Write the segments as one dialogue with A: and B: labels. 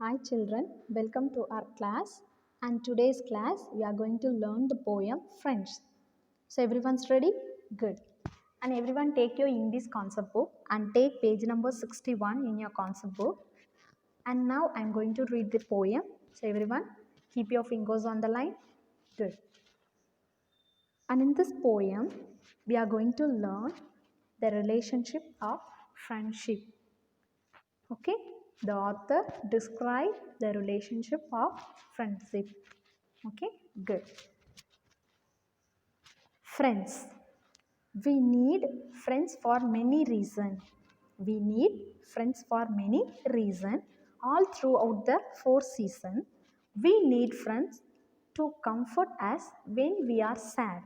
A: Hi children, welcome to our class, and today's class we are going to learn the poem Friends. So everyone's ready? Good. And everyone take your English concept book and take page number 61 in your concept book. And now I'm going to read the poem. So everyone keep your fingers on the line. Good. And in this poem we are going to learn the relationship of friendship. Okay, the author described the relationship of friendship. Okay, good. Friends. We need friends for many reasons. We need friends for many reasons. All throughout the four seasons, we need friends to comfort us when we are sad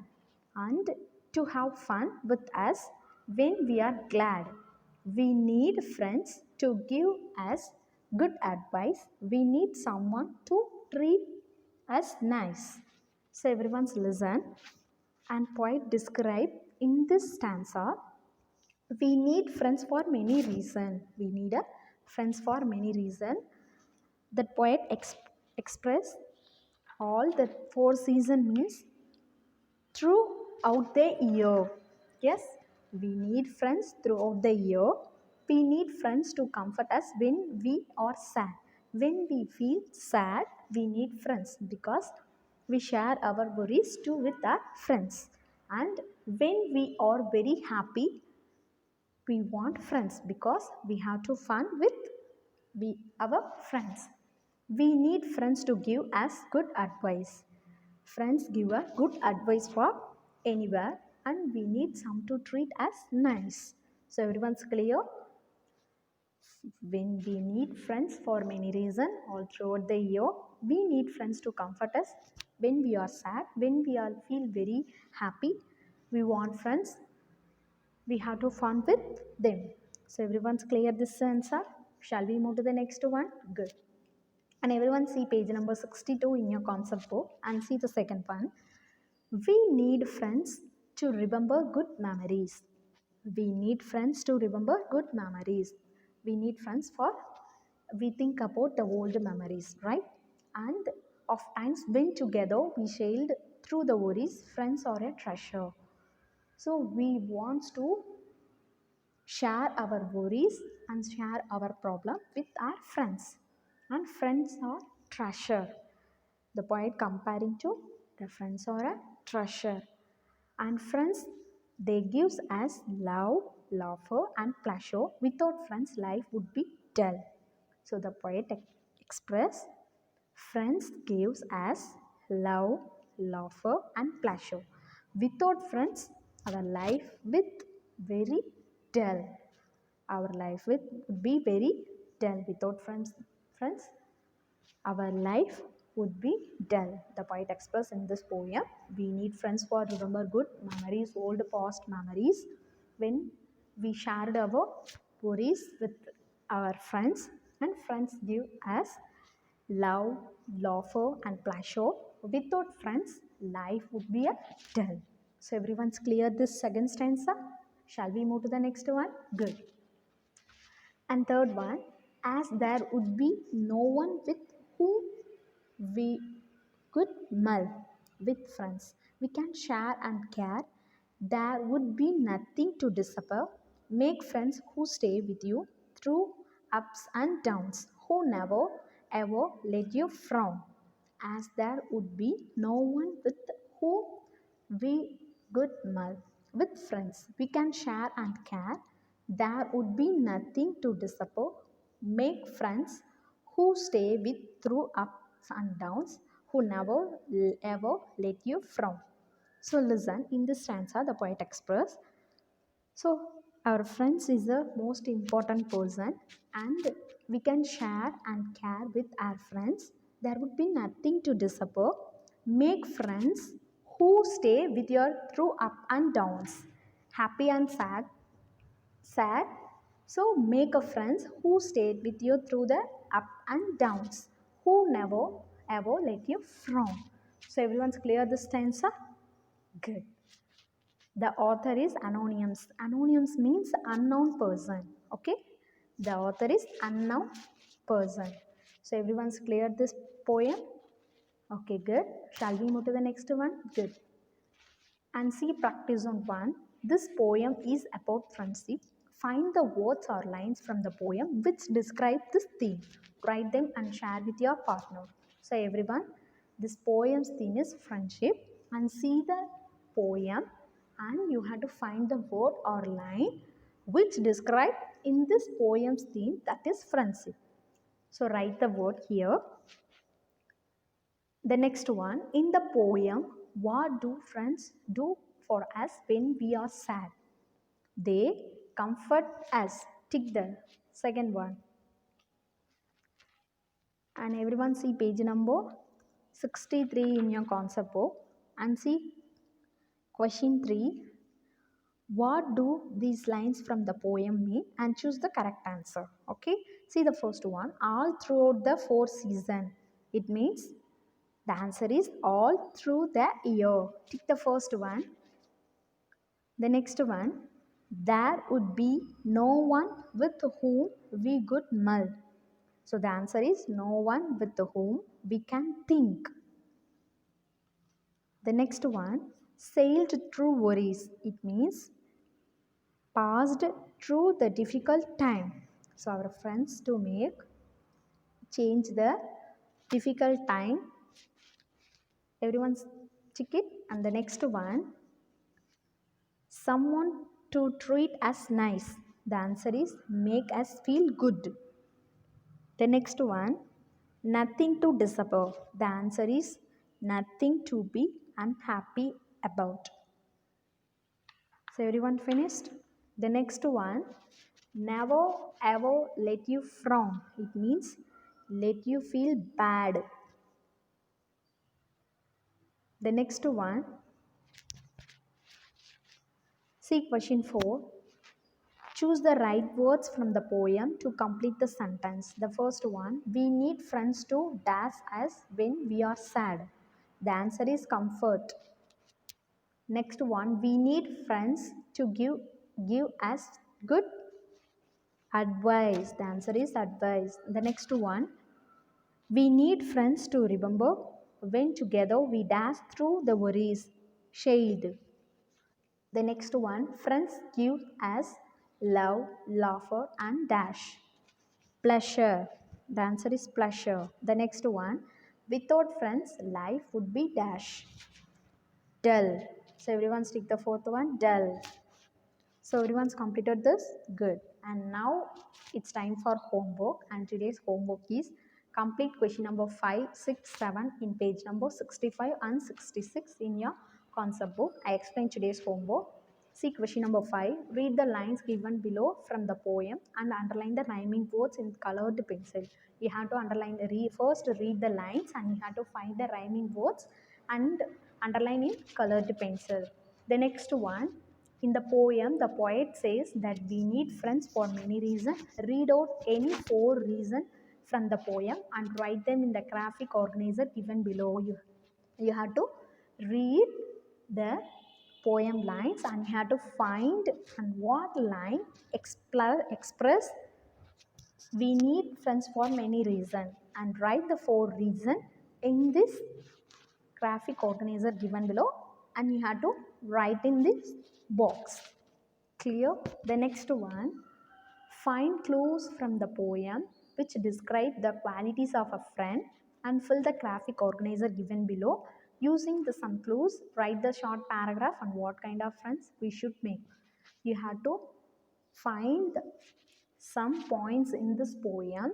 A: and to have fun with us when we are glad. We need friends to give us good advice. We need someone to treat us nice. So everyone's listen and poet describe in this stanza. We need friends for many reasons. We need a friends for many reasons. The poet express all the four season means throughout the year. Yes, we need friends throughout the year. We need friends to comfort us when we are sad. When we feel sad, we need friends because we share our worries too with our friends. And when we are very happy, we want friends because we have to fun with our friends. We need friends to give us good advice. Friends give a good advice for anywhere and we need some to treat us nice. So everyone's clear? When we need friends for many reasons all throughout the year, we need friends to comfort us when we are sad, when we are feel very happy. We want friends. We have to fun with them. So everyone's clear this answer. Shall we move to the next one? Good. And everyone see page number 62 in your concept book and see the second one. We need friends to remember good memories. We need friends to remember good memories. We need friends for we think about the old memories, right? And of times when together we sailed through the worries, friends are a treasure. So we want to share our worries and share our problem with our friends. And friends are treasure. The poet comparing to the friends are a treasure. And friends, they gives us love, laughter and pleasure. Without friends, life would be dull. So the poet express friends gives us love, laughter and pleasure. Without friends, our life with very dull. Our life would be very dull without friends. Friends, our life would be dull. The poet expressed in this poem. We need friends for remember good memories, old past memories. When we shared our worries with our friends, and friends give us love, laughter, and pleasure. Without friends, life would be a dull. So everyone's clear this second stanza. Shall we move to the next one? Good. And third one, as there would be no one with whom we could mull with friends. We can share and care. There would be nothing to disappear. Make friends who stay with you through ups and downs, who never ever let you frown. As there would be no one with whom we could mull with friends. We can share and care. There would be nothing to disappear. Make friends who stay with through ups and downs, who never ever let you frown. So listen, in this stanza, the poet express. So our friends is the most important person, and we can share and care with our friends. There would be nothing to disappear. Make friends who stay with you through up and downs, happy and sad. So make a friends who stayed with you through the up and downs, who never ever let you frown. So everyone's clear this stanza? Good. The author is anonymous. Anonymous means unknown person. Okay. The author is unknown person. So everyone's cleared this poem? Okay, good. Shall we move to the next one? Good. And see practice on one. This poem is about friendship. Find the words or lines from the poem which describe this theme. Write them and share with your partner. So everyone, this poem's theme is friendship, and see the poem and you have to find the word or line which describe in this poem's theme, that is friendship. So write the word here. The next one, in the poem, what do friends do for us when we are sad? They comfort us. Tick the second one. And everyone see page number 63 in your concept book and see question 3. What do these lines from the poem mean? And choose the correct answer. Okay. See the first one. All throughout the 4 seasons. It means the answer is all through the year. Tick the first one. The next one, there would be no one with whom we could mull. So the answer is no one with whom we can think. The next one, sailed through worries. It means passed through the difficult time. So our friends to make change the difficult time. Everyone's tick it. And the next one, someone to treat us nice. The answer is make us feel good. The next one, nothing to disapprove. The answer is nothing to be unhappy about. So everyone finished? The next one, never ever let you frown. It means let you feel bad. The next one, see question 4. Choose the right words from the poem to complete the sentence. The first one, we need friends to dash us when we are sad. The answer is comfort. Next one, we need friends to give us good advice. The answer is advice. The next one, we need friends to remember when together we dash through the worries. Shade. The next one, friends give us love, laughter, and dash. Pleasure. The answer is pleasure. The next one, without friends, life would be dash. Dull. So everyone stick the fourth one, dull. So everyone's completed this? Good. And now it's time for homework, and today's homework is complete question number 5, 6, 7 in page number 65 and 66 in your concept book. I explained today's homework. See question number 5. Read the lines given below from the poem and underline the rhyming words in colored pencil. You have to underline first read the lines and you have to find the rhyming words and underline in colored pencil. The next one, in the poem, the poet says that we need friends for many reasons. Read out any 4 reasons from the poem and write them in the graphic organizer given below. You have to read the poem lines and you have to find and what line express we need friends for many reasons, and write the 4 reasons in this graphic organizer given below, and you have to write in this box. Clear? The next one, find clues from the poem which describe the qualities of a friend and fill the graphic organizer given below. Using some clues, write the short paragraph on what kind of friends we should make. You have to find some points in this poem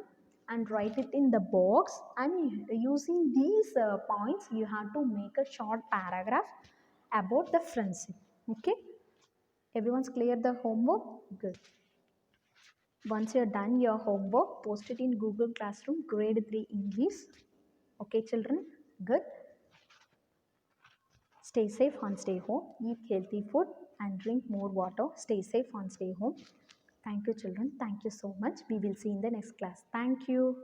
A: and write it in the box, and using these points you have to make a short paragraph about the friendship. Okay, everyone's clear the homework? Good. Once you're done your homework, post it in Google Classroom grade 3 English. Okay children? Good. Stay safe and stay home. Eat healthy food and drink more water. Stay safe and stay home. Thank you children. Thank you so much. We will see in the next class. Thank you.